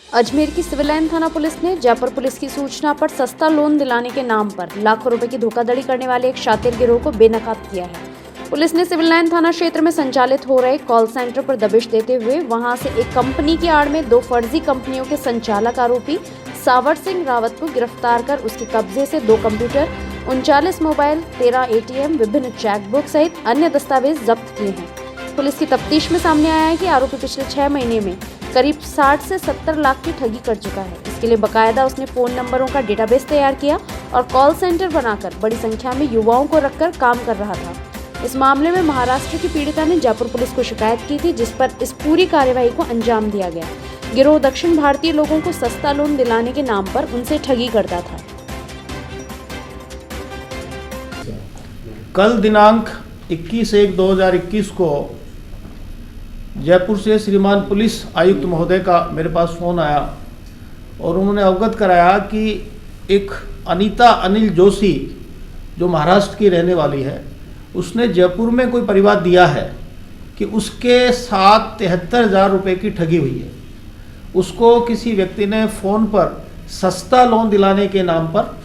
अजमेर की civil line थाना police ने जयपुर पुलिस की सूचना पर सस्ता लोन दिलाने के नाम पर लाखों रुपए की धोखाधड़ी करने वाले एक शातिर गिरोह को बेनकाब किया है। पुलिस ने सिविल लाइन थाना क्षेत्र में संचालित हो रहे कॉल सेंटर पर दबिश देते हुए वहां से एक कंपनी की आड़ में 2 फर्जी कंपनियों के संचालक आरोपी सावर सिंह रावत को गिरफ्तार कर उसके कब्जे से 2 कंप्यूटर, 39 मोबाइल, 13 ATM, विभिन्न चेकबुक सहित अन्य दस्तावेज जब्त किए हैं। पुलिस की तफ्तीश में सामने आया है कि आरोपी पिछले 6 महीने में करीब 60 से 70 लाख की ठगी कर चुका है। इसके लिए बकायदा उसने फोन नंबरों का डेटाबेस तैयार किया और कॉल सेंटर बनाकर बड़ी संख्या में युवाओं को रखकर काम कर रहा था। इस मामले में महाराष्ट्र की पीड़िता ने जयपुर पुलिस को शिकायत की थी, जिस पर इस पूरी कार्यवाही को अंजाम दिया गया। गिरोह दक्षिण भारतीय लोगों को सस्ता लोन दिलाने के नाम पर उनसे ठगी करता था। कल दिनांक 21/1/2021 को जयपुर से श्रीमान पुलिस आयुक्त महोदय का मेरे पास फ़ोन आया और उन्होंने अवगत कराया कि एक अनीता अनिल जोशी जो महाराष्ट्र की रहने वाली है, उसने जयपुर में कोई परिवाद दिया है कि उसके साथ 73,000 रुपये की ठगी हुई है। उसको किसी व्यक्ति ने फ़ोन पर सस्ता लोन दिलाने के नाम पर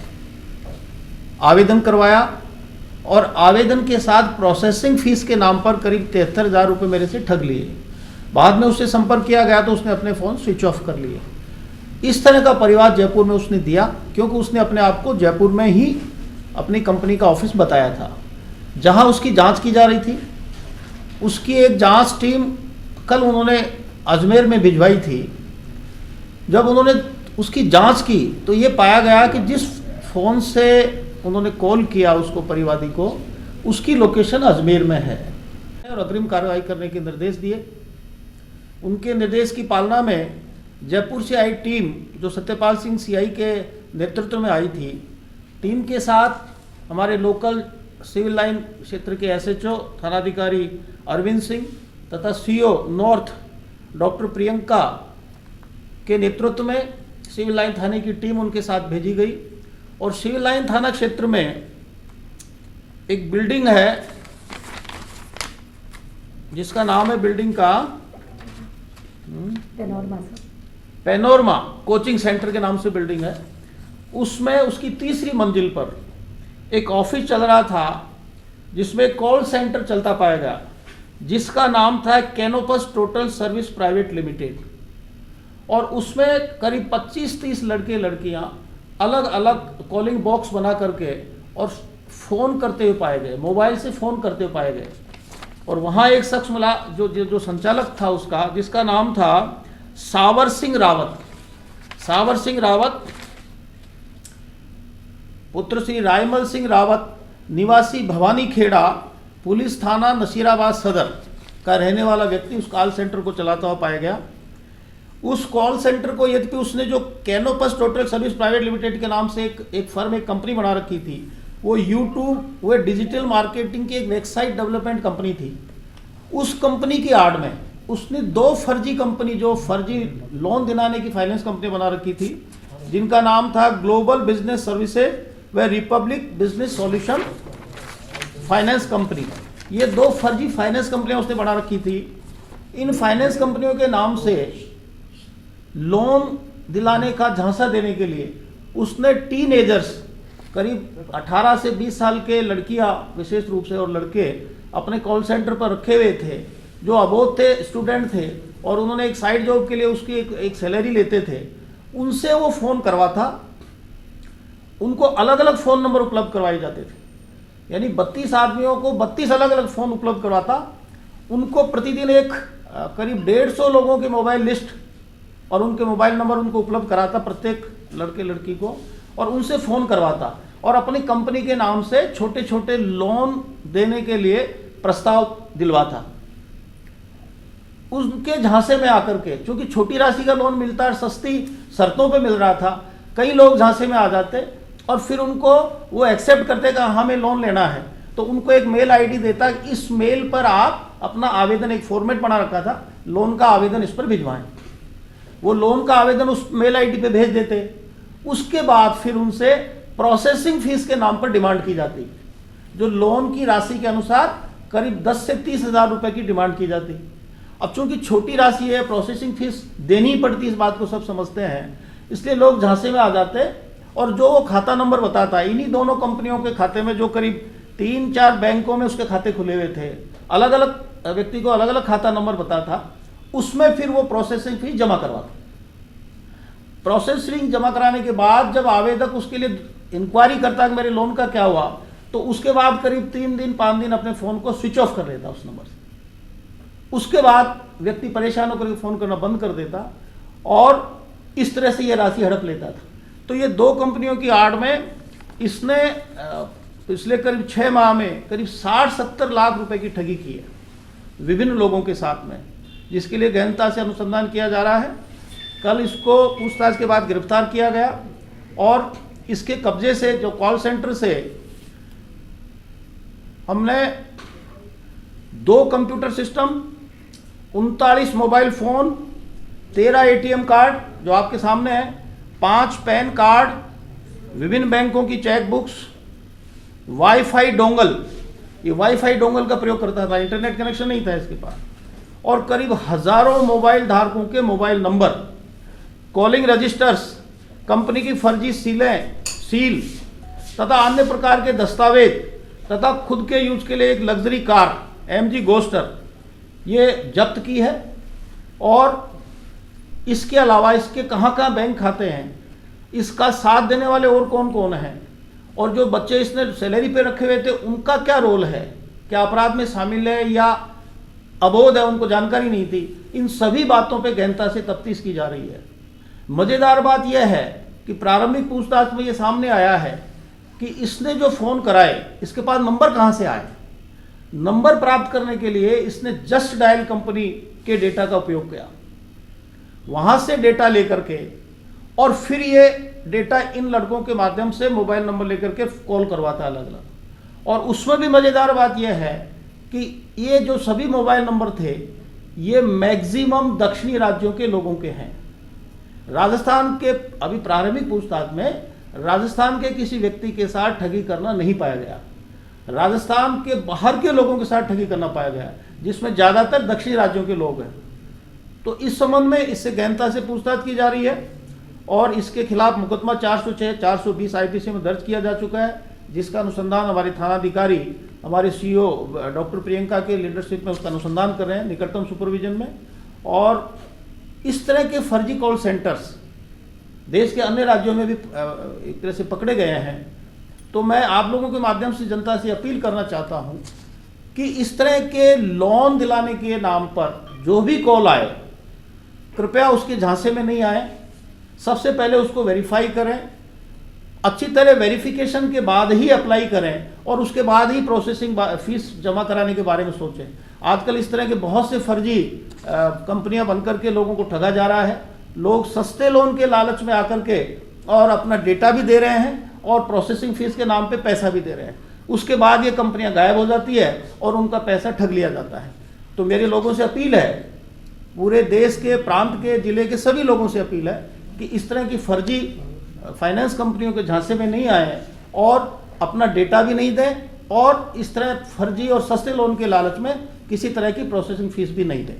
आवेदन करवाया और आवेदन के साथ प्रोसेसिंग फीस के नाम पर करीब 73,000 रुपये मेरे से ठग लिए। बाद में उससे संपर्क किया गया तो उसने अपने फ़ोन स्विच ऑफ कर लिए। इस तरह का परिवार जयपुर में उसने दिया क्योंकि उसने अपने आप को जयपुर में ही अपनी कंपनी का ऑफिस बताया था, जहां उसकी जांच की जा रही थी। उसकी एक जांच टीम कल उन्होंने अजमेर में भिजवाई थी। जब उन्होंने उसकी जांच की तो ये पाया गया कि जिस फ़ोन से उन्होंने कॉल किया उसको परिवादी को, उसकी लोकेशन अजमेर में है और अग्रिम कार्रवाई करने के निर्देश दिए। उनके निर्देश की पालना में जयपुर से आई टीम, जो सत्यपाल सिंह CI के नेतृत्व में आई थी, टीम के साथ हमारे लोकल सिविल लाइन क्षेत्र के SHO थानाधिकारी अरविंद सिंह तथा CO नॉर्थ डॉक्टर प्रियंका के नेतृत्व में सिविल लाइन थाने की टीम उनके साथ भेजी गई और सिविल लाइन थाना क्षेत्र में एक बिल्डिंग है जिसका नाम है बिल्डिंग का पैनोरमा कोचिंग सेंटर के नाम से बिल्डिंग है। उसमें उसकी 3री मंजिल पर एक ऑफिस चल रहा था जिसमें कॉल सेंटर चलता पाया गया, जिसका नाम था Canopus total service private limited. और उसमें करीब 25-30 लड़के लड़कियां अलग अलग कॉलिंग बॉक्स बना करके और फ़ोन करते हुए पाए गए, मोबाइल से फ़ोन करते हुए पाए गए। और वहाँ एक शख्स मिला जो संचालक था उसका, जिसका नाम था सावर सिंह रावत। सावर सिंह रावत पुत्र श्री रायमल सिंह रावत, निवासी भवानी खेड़ा, पुलिस थाना नसीराबाद सदर का रहने वाला व्यक्ति उस कॉल सेंटर को चलाता हुआ पाया गया। उस कॉल सेंटर को, यद्यपि उसने जो Canopus total service private limited के नाम से एक फर्म, एक कंपनी बना रखी थी, वो YouTube, वो डिजिटल मार्केटिंग की एक वेबसाइट डेवलपमेंट कंपनी थी। उस कंपनी की आड़ में उसने 2 फर्जी कंपनी, जो फर्जी लोन दिलाने की फाइनेंस कंपनी बना रखी थी, जिनका नाम था ग्लोबल बिजनेस सर्विसेज व Republic business solution finance company. ये 2 फर्जी फाइनेंस कंपनियां उसने बना रखी थी। इन फाइनेंस कंपनियों के नाम से लोन दिलाने का झांसा देने के लिए उसने टीनेजर्स, करीब 18 से 20 साल के लड़कियां विशेष रूप से और लड़के अपने कॉल सेंटर पर रखे हुए थे, जो अबोध थे, स्टूडेंट थे और उन्होंने एक साइड जॉब के लिए उसकी एक सैलरी लेते थे। उनसे वो फ़ोन करवाता, उनको अलग अलग फ़ोन नंबर उपलब्ध करवाए जाते थे। यानी 32 आदमियों को 32 अलग अलग फ़ोन उपलब्ध करवाता। उनको प्रतिदिन एक करीब 150 लोगों की मोबाइल लिस्ट और उनके मोबाइल नंबर उनको उपलब्ध कराता, प्रत्येक लड़के लड़की को, और उनसे फ़ोन करवाता और अपनी कंपनी के नाम से छोटे छोटे लोन देने के लिए प्रस्ताव दिलवाता। उनके झांसे में आकर के, चूंकि छोटी राशि का लोन मिलता है, सस्ती शर्तों पे मिल रहा था, कई लोग झांसे में आ जाते और फिर उनको वो एक्सेप्ट करते कि हमें लोन लेना है, तो उनको एक मेल ID देता, इस मेल पर आप अपना आवेदन, एक फॉर्मेट बना रखा था, लोन का आवेदन इस पर भिजवाएं। वो लोन का आवेदन उस मेल ID पे भेज देते। उसके बाद फिर उनसे प्रोसेसिंग फीस के नाम पर डिमांड की जाती, जो लोन की राशि के अनुसार करीब 10 से 30 हज़ार रुपए की डिमांड की जाती। अब चूंकि छोटी राशि है, प्रोसेसिंग फीस देनी ही पड़ती, इस बात को सब समझते हैं, इसलिए लोग झांसे में आ जाते। और जो वो खाता नंबर बताता है, इन्हीं दोनों कंपनियों के खाते में जो करीब 3-4 बैंकों में उसके खाते खुले हुए थे, अलग अलग व्यक्ति को अलग अलग खाता नंबर बताता था, उसमें फिर वो प्रोसेसिंग फीस जमा करवाता। प्रोसेसिंग जमा कराने के बाद जब आवेदक उसके लिए इंक्वायरी करता है कि मेरे लोन का क्या हुआ, तो उसके बाद करीब 3 दिन 5 दिन अपने फ़ोन को स्विच ऑफ कर देता उस नंबर से। उसके बाद व्यक्ति परेशान होकर फ़ोन करना बंद कर देता और इस तरह से ये राशि हड़प लेता था। तो ये 2 कंपनियों की आड़ में इसने पिछले करीब 6 माह में करीब 60-70 लाख रुपए की ठगी की है विभिन्न लोगों के साथ में, जिसके लिए गहनता से अनुसंधान किया जा रहा है। कल इसको पूछताछ के बाद गिरफ्तार किया गया और इसके कब्जे से, जो कॉल सेंटर से हमने 2 computer system, 39 mobile phone, 13 ATM card जो आपके सामने है, 5 पैन कार्ड, विभिन्न बैंकों की चेक बुक्स, वाईफाई डोंगल, ये वाईफाई डोंगल का प्रयोग करता था, इंटरनेट कनेक्शन नहीं था इसके पास, और करीब हजारों मोबाइल धारकों के mobile number, calling registers, company की फर्जी सील तथा अन्य प्रकार के दस्तावेज तथा खुद के यूज के लिए एक लग्जरी कार MG गोस्टर ये जब्त की है। और इसके अलावा इसके कहाँ कहाँ बैंक खाते हैं, इसका साथ देने वाले और कौन कौन हैं, और जो बच्चे इसने सैलरी पे रखे हुए थे उनका क्या रोल है, क्या अपराध में शामिल है या अबोध है, उनको जानकारी नहीं थी। इन सभी बातों पे गहनता से तफ्तीश की जा रही है। मज़ेदार बात यह है कि प्रारंभिक पूछताछ में ये सामने आया है कि इसने जो फ़ोन कराए, इसके पास नंबर कहाँ से आए। नंबर प्राप्त करने के लिए इसने जस्ट डायल कंपनी के डेटा का उपयोग किया, वहाँ से डेटा लेकर के और फिर ये डेटा इन लड़कों के माध्यम से मोबाइल नंबर लेकर के कॉल करवाता अलग अलग। और उसमें भी मज़ेदार बात यह है कि ये जो सभी मोबाइल नंबर थे ये मैक्सिमम दक्षिणी राज्यों के लोगों के हैं। राजस्थान के अभी प्रारंभिक पूछताछ में राजस्थान के किसी व्यक्ति के साथ ठगी करना नहीं पाया गया, राजस्थान के बाहर के लोगों के साथ ठगी करना पाया गया, जिसमें ज़्यादातर दक्षिणी राज्यों के लोग हैं। तो इस संबंध में इससे गहनता से पूछताछ की जा रही है और इसके खिलाफ मुकदमा 406, 420 IPC में दर्ज किया जा चुका है, जिसका अनुसंधान हमारे थानाधिकारी, हमारे CO डॉक्टर प्रियंका के लीडरशिप में उसका अनुसंधान कर रहे हैं निकटतम सुपरविजन में। और इस तरह के फर्जी कॉल सेंटर्स देश के अन्य राज्यों में भी एक तरह से पकड़े गए हैं। तो मैं आप लोगों के माध्यम से जनता से अपील करना चाहता हूं कि इस तरह के लोन दिलाने के नाम पर जो भी कॉल आए, कृपया उसके झांसे में नहीं आए। सबसे पहले उसको वेरीफाई करें, अच्छी तरह वेरिफिकेशन के बाद ही अप्लाई करें और उसके बाद ही प्रोसेसिंग फीस जमा कराने के बारे में सोचें। आजकल इस तरह के बहुत से फर्जी कंपनियां बनकर के लोगों को ठगा जा रहा है। लोग सस्ते लोन के लालच में आकर के और अपना डेटा भी दे रहे हैं और प्रोसेसिंग फीस के नाम पे पैसा भी दे रहे हैं। उसके बाद ये कंपनियां गायब हो जाती है और उनका पैसा ठग लिया जाता है। तो मेरे लोगों से अपील है, पूरे देश के, प्रांत के, जिले के सभी लोगों से अपील है कि इस तरह की फर्जी फाइनेंस कंपनियों के झांसे में नहीं आए और अपना डेटा भी नहीं दें और इस तरह फर्जी और सस्ते लोन के लालच में किसी तरह की प्रोसेसिंग फीस भी नहीं दें।